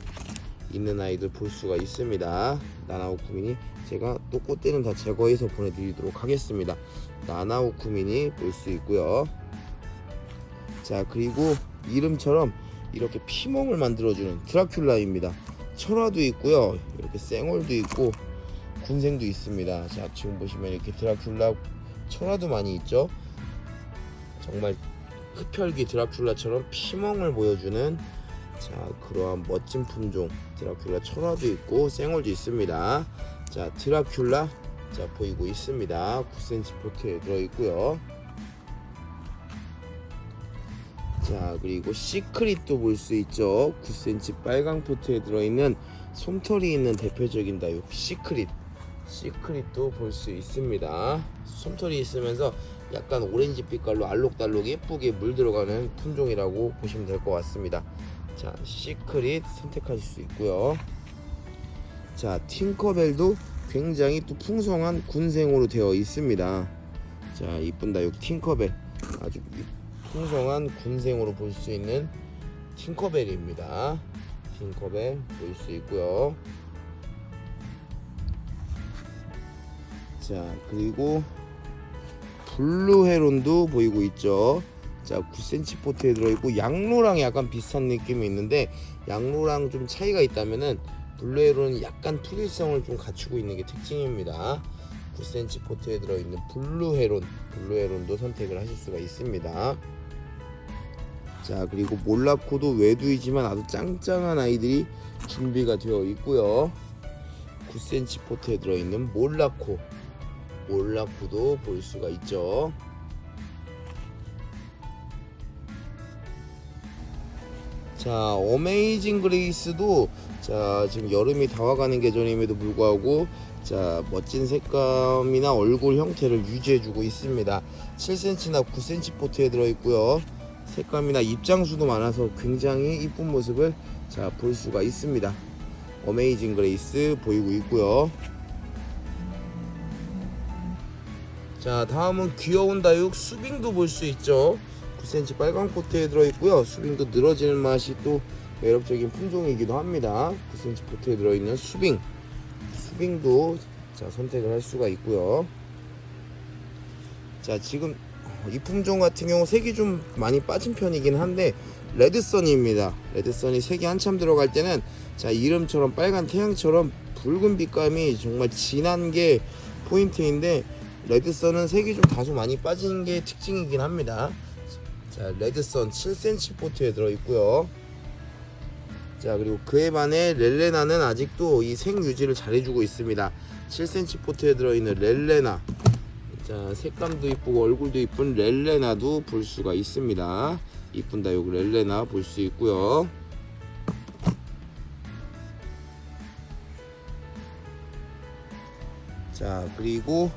있는 아이들 볼 수가 있습니다. 나나후쿠미니 제가 또 꽃대는 다 제거해서 보내드리도록 하겠습니다. 나나후쿠미니 볼 수 있고요. 자 그리고 이름처럼 이렇게 피멍을 만들어주는 드라큘라입니다. 철화도 있고요. 이렇게 쌩얼도 있고 군생도 있습니다. 자 지금 보시면 이렇게 드라큘라 철화도 많이 있죠. 정말 흡혈귀 드라큘라처럼 피멍을 보여주는 자 그러한 멋진 품종 드라큘라 철화도 있고 쌩얼도 있습니다. 자 드라큘라 자 보이고 있습니다. 9cm 포트에 들어있고요. 자 그리고 시크릿도 볼 수 있죠. 9cm 빨강 포트에 들어있는 솜털이 있는 대표적인 다육 시크릿도 볼 수 있습니다. 솜털이 있으면서 약간 오렌지 빛깔로 알록달록 예쁘게 물 들어가는 품종이라고 보시면 될 것 같습니다. 자 시크릿 선택하실 수 있고요. 자 팅커벨도 굉장히 또 풍성한 군생으로 되어 있습니다. 자 이쁜 다육 팅커벨 아주 풍성한 군생으로 볼 수 있는 팅커벨입니다. 팅커벨 볼 수 있고요. 자 그리고 블루헤론도 보이고 있죠. 자 9cm 포트에 들어있고 양로랑 약간 비슷한 느낌이 있는데 양로랑 좀 차이가 있다면은 블루헤론은 약간 특이성을 좀 갖추고 있는 게 특징입니다. 9cm 포트에 들어있는 블루헤론도 선택을 하실 수가 있습니다. 자 그리고 몰라코도 외두이지만 아주 짱짱한 아이들이 준비가 되어 있고요. 9cm 포트에 들어있는 몰라코도 볼 수가 있죠. 자 어메이징 그레이스도 자 지금 여름이 다 와가는 계절임에도 불구하고 자 멋진 색감이나 얼굴 형태를 유지해주고 있습니다. 7cm나 9cm 포트에 들어있고요. 색감이나 입장수도 많아서 굉장히 이쁜 모습을 자 볼 수가 있습니다. 어메이징 그레이스 보이고 있고요. 자 다음은 귀여운 다육 수빙도 볼 수 있죠. 9cm 빨강 포트에 들어있고요. 수빙도 늘어지는 맛이 또 매력적인 품종이기도 합니다. 9cm 포트에 들어있는 수빙도 자 선택을 할 수가 있고요. 자 지금 이 품종 같은 경우 색이 좀 많이 빠진 편이긴 한데 레드선입니다. 레드선이 색이 한참 들어갈 때는 자 이름처럼 빨간 태양처럼 붉은 빛감이 정말 진한 게 포인트인데 레드선은 색이 좀 다소 많이 빠진 게 특징이긴 합니다. 자 레드선 7cm 포트에 들어있고요. 자 그리고 그에 반해 렐레나는 아직도 이 색 유지를 잘해주고 있습니다. 7cm 포트에 들어있는 렐레나 자 색감도 이쁘고 얼굴도 이쁜 렐레나도 볼 수가 있습니다. 이쁜 다육 렐레나 볼 수 있고요. 자 그리고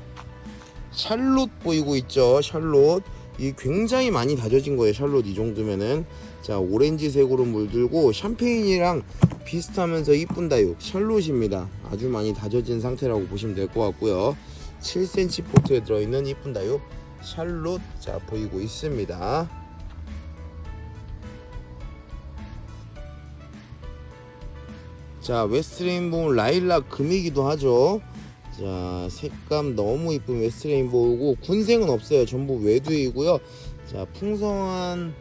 샬롯 보이고 있죠. 샬롯 이 굉장히 많이 다져진 거예요. 샬롯 이 정도면은 자 오렌지색으로 물들고 샴페인이랑 비슷하면서 이쁜 다육 샬롯입니다. 아주 많이 다져진 상태라고 보시면 될 것 같고요. 7cm 포트에 들어있는 이쁜 다육 샬롯 자 보이고 있습니다. 자 웨스트레인보우 라일락 금이기도 하죠. 자 색감 너무 이쁜 웨스트레인보우고 군생은 없어요. 전부 외두이고요. 자 풍성한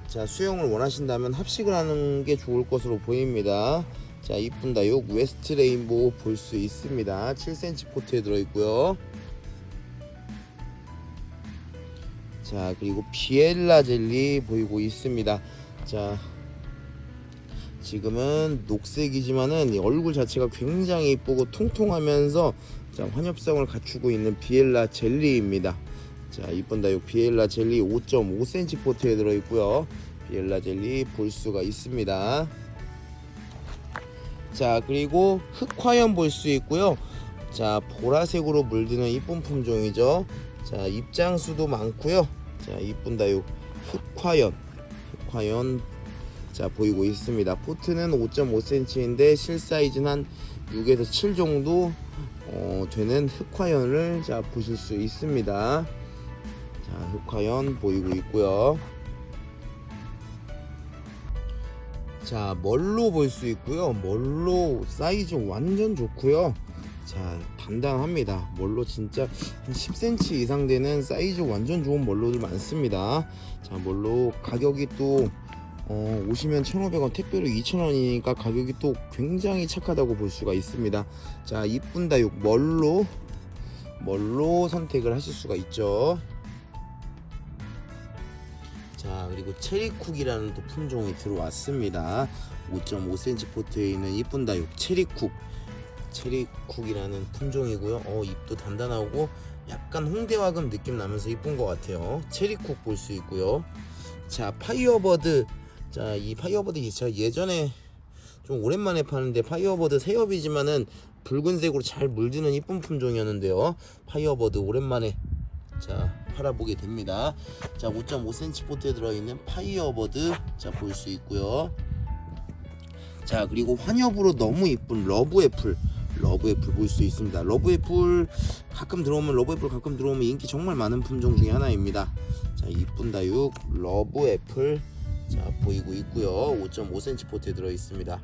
자 수영을 원하신다면 합식을 하는 게 좋을 것으로 보입니다. 자 이쁜 다육 웨스트레인보우 볼 수 있습니다. 7cm 포트에 들어있고요. 자 그리고 비엘라 젤리 보이고 있습니다. 자 지금은 녹색이지만은 얼굴 자체가 굉장히 이쁘고 통통하면서 자 환엽성을 갖추고 있는 비엘라 젤리입니다. 자 이쁜 다육 비엘라 젤리 5.5cm 포트에 들어있고요. 비엘라 젤리 볼 수가 있습니다. 자 그리고 흑화염 볼 수 있고요. 자, 보라색으로 물드는 이쁜 품종이죠. 자, 입장수도 많고요. 자, 이쁜 다육 흑화연 자 보이고 있습니다. 포트는 5.5cm인데 실 사이즈는 한 6에서 7 정도 되는 흑화연을 자 보실 수 있습니다. 자, 흑화연 보이고 있고요. 자, 멀로 볼 수 있고요. 멀로 사이즈 완전 좋고요. 자, 단단합니다. 멀로 진짜 한 10cm 이상 되는 사이즈 완전 좋은 멀로들 많습니다. 자, 멀로 가격이 또 오시면 1,500원, 택배로 2,000원이니까 가격이 또 굉장히 착하다고 볼 수가 있습니다. 자, 이쁜 다육 멀로 선택을 하실 수가 있죠. 자, 그리고 체리쿡이라는 또 품종이 들어왔습니다. 5.5cm 포트에 있는 이쁜 다육 체리쿡이라는 품종이고요. 잎도 단단하고 약간 홍대화금 느낌 나면서 이쁜 것 같아요. 체리쿡 볼 수 있고요. 자, 파이어버드. 자, 이 파이어버드 제가 예전에 좀 오랜만에 파는데, 파이어버드 새엽이지만은 붉은색으로 잘 물드는 이쁜 품종이었는데요. 파이어버드 오랜만에 자 팔아보게 됩니다. 자, 5.5cm 포트에 들어있는 파이어버드 자 볼 수 있고요. 자, 그리고 환엽으로 너무 이쁜 러브애플 볼 수 있습니다. 러브애플 가끔 들어오면 인기 정말 많은 품종 중에 하나입니다. 자, 이쁜 다육 러브애플 자 보이고 있고요. 5.5cm 포트에 들어 있습니다.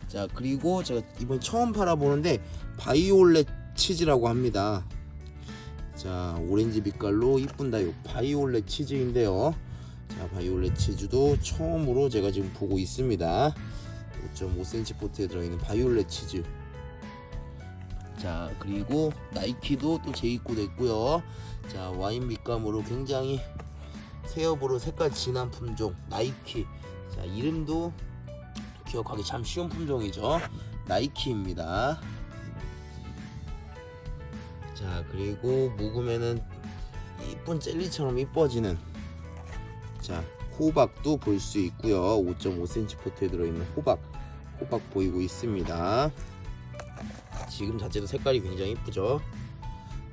자, 그리고 제가 이번 처음 팔아보는데 바이올렛 치즈라고 합니다. 자, 오렌지 빛깔로 이쁜 다육 바이올렛 치즈인데요. 자, 바이올렛 치즈도 처음으로 제가 지금 보고 있습니다. 5.5cm 포트에 들어있는 바이올렛 치즈. 자, 그리고 나이키도 또 재입고 됐고요. 자, 와인 밑감으로 굉장히 새엽으로 색깔 진한 품종 나이키. 자, 이름도 기억하기 참 쉬운 품종이죠. 나이키입니다. 자, 그리고 묵으면은 이쁜 젤리처럼 이뻐지는 자 호박도 볼 수 있고요. 5.5cm 포트에 들어있는 호박 보이고 있습니다. 지금 자체도 색깔이 굉장히 이쁘죠.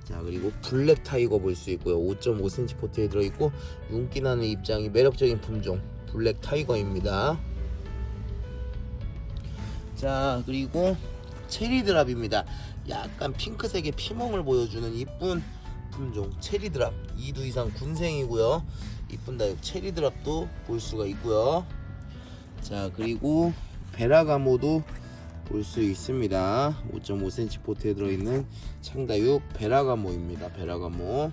자, 그리고 블랙 타이거 볼 수 있고요. 5.5cm 포트에 들어있고 윤기 나는 입장이 매력적인 품종 블랙 타이거입니다. 자, 그리고 체리드랍입니다. 약간 핑크색의 피멍을 보여주는 이쁜 품종 체리드랍 2두 이상 군생이고요. 이쁜 다육 체리드랍도 볼 수가 있고요. 자, 그리고 베라가모도 볼 수 있습니다. 5.5cm 포트에 들어있는 창다육 베라가모입니다. 베라가모.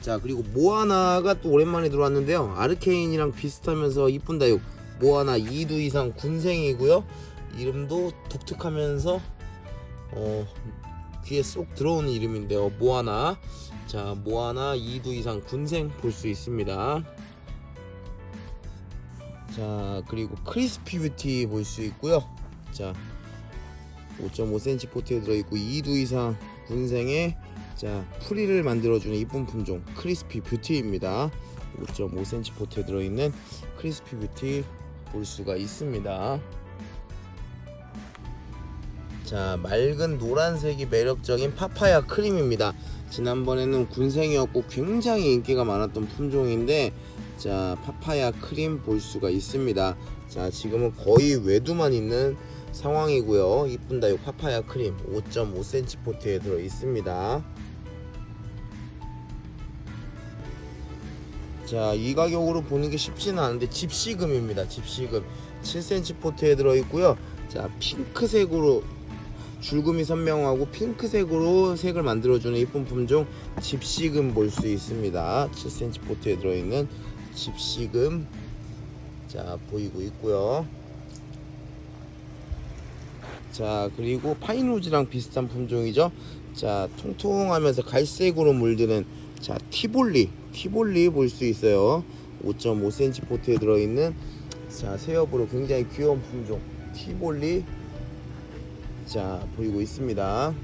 자, 그리고 모아나가 또 오랜만에 들어왔는데요. 아르케인이랑 비슷하면서 이쁜 다육 모아나 2두 이상 군생이고요. 이름도 독특하면서 귀에 쏙 들어오는 이름인데요. 모아나. 자, 모아나 2두 이상 군생 볼 수 있습니다. 자, 그리고 크리스피 뷰티 볼 수 있고요. 자, 5.5cm 포트에 들어있고 2두 이상 군생의 자 풀이를 만들어주는 이쁜 품종 크리스피 뷰티입니다. 5.5cm 포트에 들어있는 크리스피 뷰티 볼 수가 있습니다. 자, 맑은 노란색이 매력적인 파파야 크림입니다. 지난번에는 군생이었고 굉장히 인기가 많았던 품종인데 자, 파파야 크림 볼 수가 있습니다. 자, 지금은 거의 외두만 있는 상황이고요. 이쁜 다육 파파야 크림 5.5cm 포트에 들어 있습니다. 자, 이 가격으로 보는 게 쉽지는 않은데 집시금입니다. 집시금 7cm 포트에 들어 있고요. 자, 핑크색으로 줄금이 선명하고 핑크색으로 색을 만들어주는 이쁜 품종 집시금 볼 수 있습니다. 7cm 포트에 들어있는 집시금 자 보이고 있고요. 자, 그리고 파인우즈랑 비슷한 품종이죠. 자, 통통하면서 갈색으로 물드는 자 티볼리 볼 수 있어요. 5.5cm 포트에 들어있는 자 새엽으로 굉장히 귀여운 품종 티볼리 자 보이고 있습니다.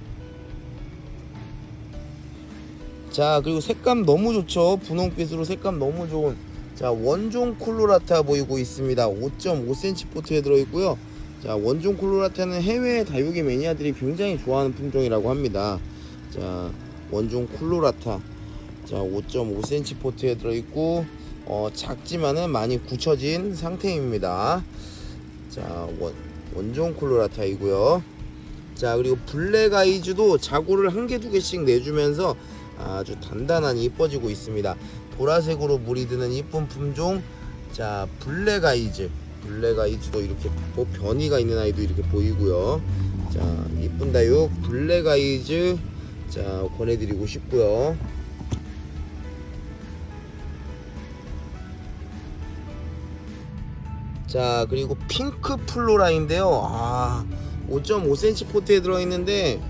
자, 그리고 색감 너무 좋죠. 분홍빛으로 색감 너무 좋은 자 원종 콜로라타 보이고 있습니다. 5.5cm 포트에 들어있고요. 자, 원종 콜로라타는 해외 다육이 매니아들이 굉장히 좋아하는 품종이라고 합니다. 자, 원종 콜로라타. 자, 5.5cm 포트에 들어있고 작지만은 많이 굳혀진 상태입니다. 자, 원종 콜로라타이고요. 자, 그리고 블랙 아이즈도 자구를 한 개 두 개씩 내주면서 아주 단단하니 이뻐지고 있습니다. 보라색으로 물이 드는 이쁜 품종. 자, 블랙 아이즈도 이렇게 변이가 있는 아이도 이렇게 보이고요. 자, 이쁜 다육 블랙 아이즈 자 권해드리고 싶고요. 자, 그리고 핑크 플로라인데요. 5.5cm 포트에 들어있는데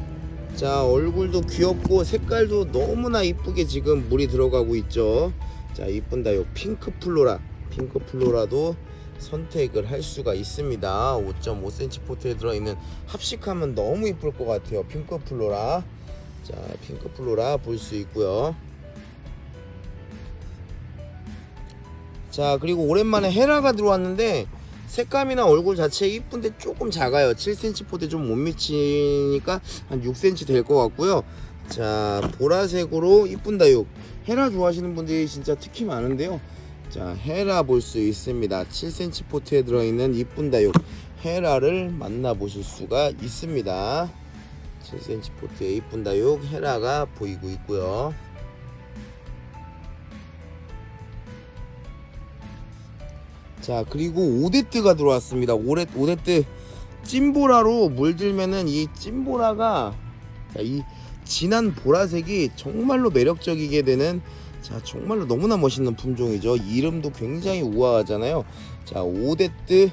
자, 얼굴도 귀엽고 색깔도 너무나 이쁘게 지금 물이 들어가고 있죠. 자, 이쁜 다육 핑크 플로라도 선택을 할 수가 있습니다. 5.5cm 포트에 들어있는 합식하면 너무 이쁠 것 같아요. 핑크 플로라. 자, 핑크 플로라 볼 수 있고요. 자, 그리고 오랜만에 헤라가 들어왔는데 색감이나 얼굴 자체 이쁜데 조금 작아요. 7cm 포트에 좀 못 미치니까 한 6cm 될 것 같고요. 자, 보라색으로 이쁜 다육 헤라 좋아하시는 분들이 진짜 특히 많은데요. 자, 헤라 볼 수 있습니다. 7cm 포트에 들어있는 이쁜 다육 헤라를 만나보실 수가 있습니다. 7cm 포트에 이쁜 다육 헤라가 보이고 있고요. 자, 그리고 오데뜨가 들어왔습니다. 오데뜨 찐보라로 물들면은 이 찐보라가 이 진한 보라색이 정말로 매력적이게 되는 자, 정말로 너무나 멋있는 품종이죠. 이름도 굉장히 우아하잖아요. 자, 오데뜨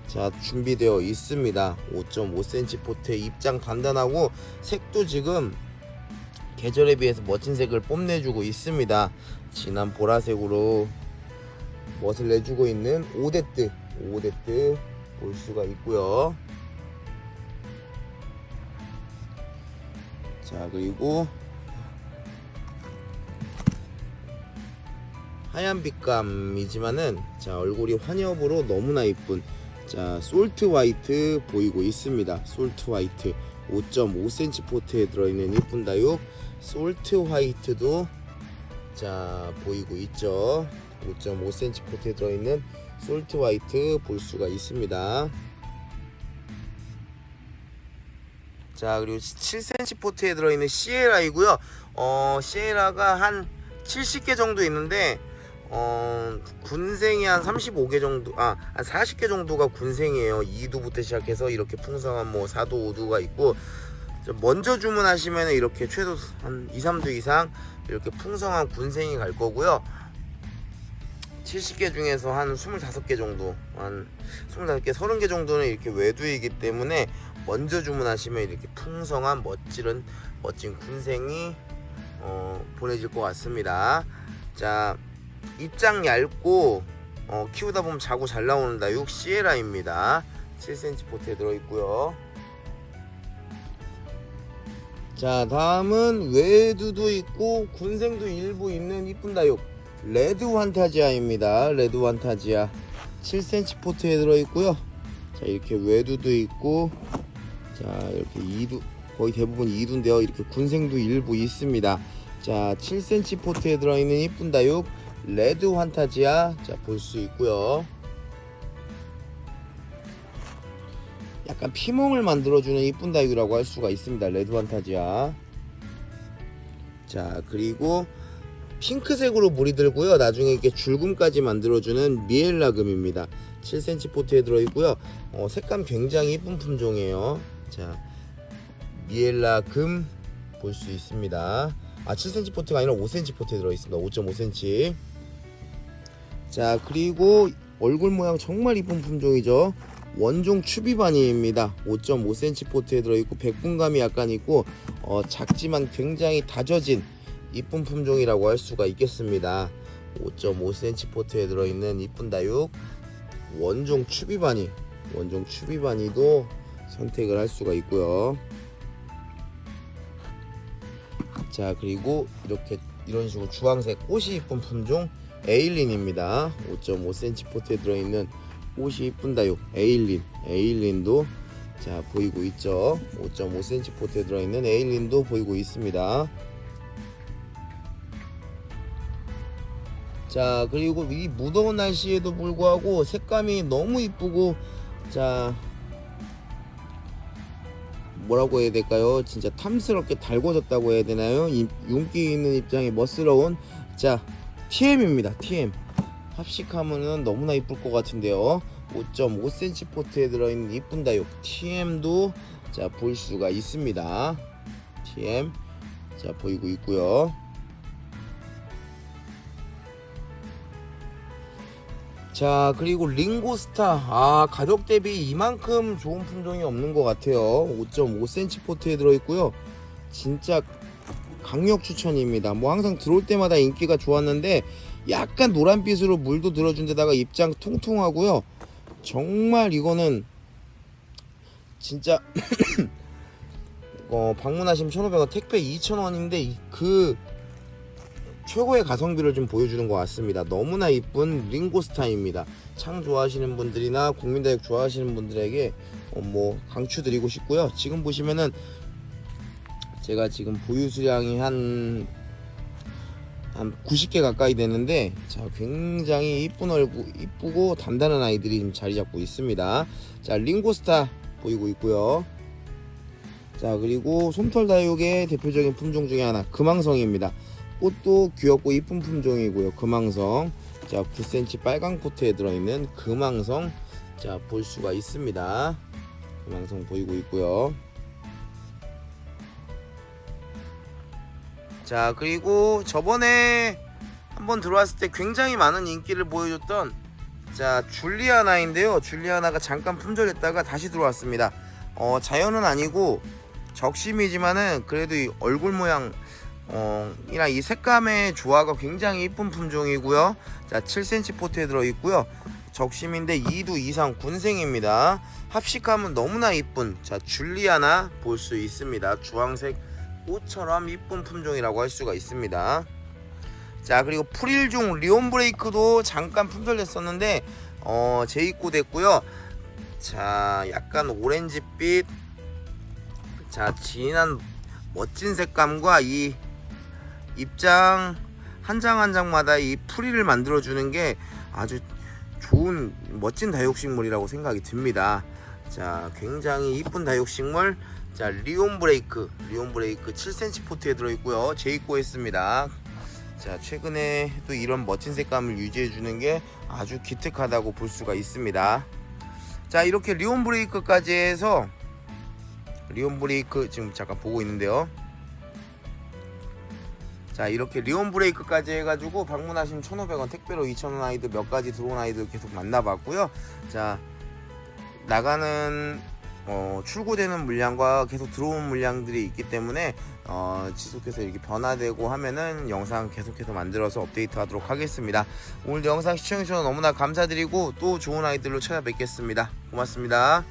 자 준비되어 있습니다. 5.5cm 포트에 입장 단단하고 색도 지금 계절에 비해서 멋진 색을 뽐내주고 있습니다. 진한 보라색으로 멋을 내주고 있는 오데뜨 볼 수가 있고요. 자, 그리고 하얀 빛감이지만은 자, 얼굴이 환엽으로 너무나 이쁜 자, 솔트 화이트 보이고 있습니다. 솔트 화이트 5.5cm 포트에 들어있는 이쁜 다육 솔트 화이트도 자 보이고 있죠. 5.5cm 포트에 들어있는 솔트 화이트 볼 수가 있습니다. 자, 그리고 7cm 포트에 들어있는 시에라이고요. 시에라가 한 70개 정도 있는데 군생이 한 35개 정도, 한 40개 정도가 군생이에요. 2두부터 시작해서 이렇게 풍성한 4두, 5두가 있고, 먼저 주문하시면 이렇게 최소 한 2, 3두 이상 이렇게 풍성한 군생이 갈 거고요. 70개 중에서 한 25개 정도, 한 25개, 30개 정도는 이렇게 외두이기 때문에 먼저 주문하시면 이렇게 풍성한 멋진 군생이 보내질 것 같습니다. 자, 입장 얇고 키우다 보면 자구 잘 나오는 다육 시에라입니다. 7cm 포트에 들어있고요. 자, 다음은 외두도 있고 군생도 일부 있는 이쁜 다육 레드 환타지아입니다. 레드 환타지아 7cm 포트에 들어있고요. 자, 이렇게 외두도 있고 자, 이렇게 2두 거의 대부분 2두인데요. 이렇게 군생도 일부 있습니다. 자, 7cm 포트에 들어있는 이쁜 다육 레드 환타지아 자 볼 수 있고요. 약간 피멍을 만들어주는 이쁜 다육이라고 할 수가 있습니다. 레드 환타지아. 자, 그리고 핑크색으로 물이 들고요. 나중에 이렇게 줄금까지 만들어주는 미엘라금입니다. 7cm 포트에 들어있고요. 색감 굉장히 이쁜 품종이에요. 자, 미엘라금 볼 수 있습니다. 7cm 포트가 아니라 5cm 포트에 들어있습니다. 5.5cm. 자, 그리고 얼굴 모양 정말 이쁜 품종이죠. 원종 추비바니입니다. 5.5cm 포트에 들어있고 백분감이 약간 있고 작지만 굉장히 다져진 이쁜 품종이라고 할 수가 있겠습니다. 5.5cm 포트에 들어있는 이쁜 다육 원종 추비바니도 선택을 할 수가 있고요. 자, 그리고 이런 식으로 주황색 꽃이 이쁜 품종 에일린입니다. 5.5cm 포트에 들어있는 옷이 이쁜 다육 에일린도 자 보이고 있죠. 5.5cm 포트에 들어있는 에일린도 보이고 있습니다. 자 그리고 이 무더운 날씨에도 불구하고 색감이 너무 이쁘고 자 뭐라고 해야 될까요? 진짜 탐스럽게 달궈졌다고 해야 되나요? 윤기 있는 입장에 멋스러운 자 TM입니다. TM 합식하면은 너무나 이쁠 것 같은데요. 5.5cm 포트에 들어있는 이쁜 다육 TM도 자 볼 수가 있습니다. TM 자 보이고 있고요. 자 그리고 링고스타 가격 대비 이만큼 좋은 품종이 없는 것 같아요. 5.5cm 포트에 들어있고요. 진짜 강력 추천입니다. 뭐 항상 들어올 때마다 인기가 좋았는데 약간 노란빛으로 물도 들어준 데다가 입장 통통하고요. 정말 이거는 진짜 방문하시면 1,500원 택배 2,000원인데 그 최고의 가성비를 좀 보여주는 것 같습니다. 너무나 이쁜 링고스타입니다. 창 좋아하시는 분들이나 국민다육 좋아하시는 분들에게 뭐 강추드리고 싶고요. 지금 보시면은 제가 지금 보유 수량이 한 90개 가까이 되는데 자 굉장히 이쁘고 단단한 아이들이 좀 자리 잡고 있습니다. 자 링고스타 보이고 있고요. 자 그리고 솜털 다육의 대표적인 품종 중에 하나 금황성입니다. 꽃도 귀엽고 이쁜 품종이고요. 금황성 자 9cm 빨강 포트에 들어있는 금황성 자 볼 수가 있습니다. 금황성 보이고 있고요. 자 그리고 저번에 한번 들어왔을 때 굉장히 많은 인기를 보여줬던 자 줄리아나인데요. 줄리아나가 잠깐 품절했다가 다시 들어왔습니다. 자연은 아니고 적심이지만은 그래도 이 얼굴 모양 이나 이 색감의 조화가 굉장히 이쁜 품종이고요. 자 7cm 포트에 들어있고요. 적심인데 2두 이상 군생입니다. 합식감은 너무나 이쁜 자 줄리아나 볼 수 있습니다. 주황색 꽃처럼 이쁜 품종이라고 할 수가 있습니다. 자 그리고 프릴종 리온브레이크도 잠깐 품절됐었는데 재입고됐고요. 자 약간 오렌지빛 자 진한 멋진 색감과 이 입장 한 장 한 장마다 이 프릴을 만들어주는 게 아주 좋은 멋진 다육식물이라고 생각이 듭니다. 자 굉장히 이쁜 다육식물 자 리온브레이크 7cm 포트에 들어있고요. 재입고했습니다. 자 최근에 또 이런 멋진 색감을 유지해주는 게 아주 기특하다고 볼 수가 있습니다. 자 이렇게 리온브레이크까지 해서 리온브레이크 지금 잠깐 보고 있는데요. 자 이렇게 리온브레이크까지 해가지고 방문하시면 1,500원 택배로 2,000원 아이들 몇 가지 들어온 아이들 계속 만나봤고요. 자 나가는 출고되는 물량과 계속 들어온 물량들이 있기 때문에 지속해서 이렇게 변화되고 하면은 영상 계속해서 만들어서 업데이트 하도록 하겠습니다. 오늘도 영상 시청해주셔서 너무나 감사드리고 또 좋은 아이들로 찾아뵙겠습니다. 고맙습니다.